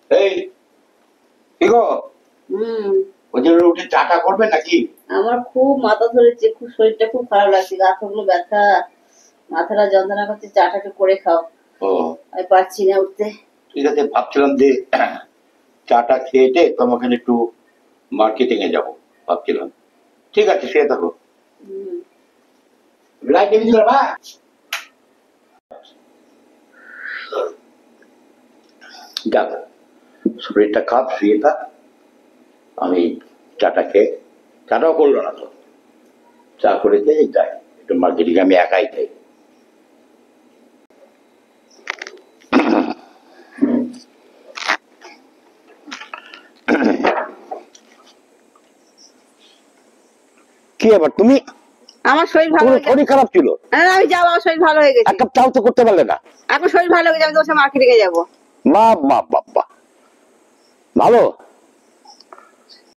এই কি গো, হুম। ওই জন্য উঠে চাটা করবে নাকি? আমার খুব মাথা ধরেছে, খুব শরীরটা খুব খারাপ লাগছে, গা গুলো ব্যথা, মাথাটা যন্ত্রণা করছে, চাটা একটু করে খাও। ও আমি পারছি না উঠতে। ঠিক আছে, ভাবছিলাম যে চাটা খেয়েটে তোমাকে একটু মার্কেটিং এ যাবো ভাবছিলাম। ঠিক আছে, শুয়ে থাকো। হুম। লাইট নিবি দিলাম। যাক, শরীরটা খারাপ, শুয়ে থাক। আমি চাটা খেয়ে, চাটাও করলো না তো, চা করে খেয়ে যাই একটু মার্কেটিং, আমি একাই খাই। কি আবার তুমি? আমার শরীর ভালো হয়ে শরীর খারাপ ছিল? হ্যাঁ, আমি যাবো, আমার শরীর ভালো হয়ে গেছে। এক কাপ চাও তো করতে পারলে না? এখন শরীর ভালো হয়ে গেছে, আমি তোমার সাথে মার্কেটিং এ যাবো। বাহ বাহ বাহ বাহ, ভালো।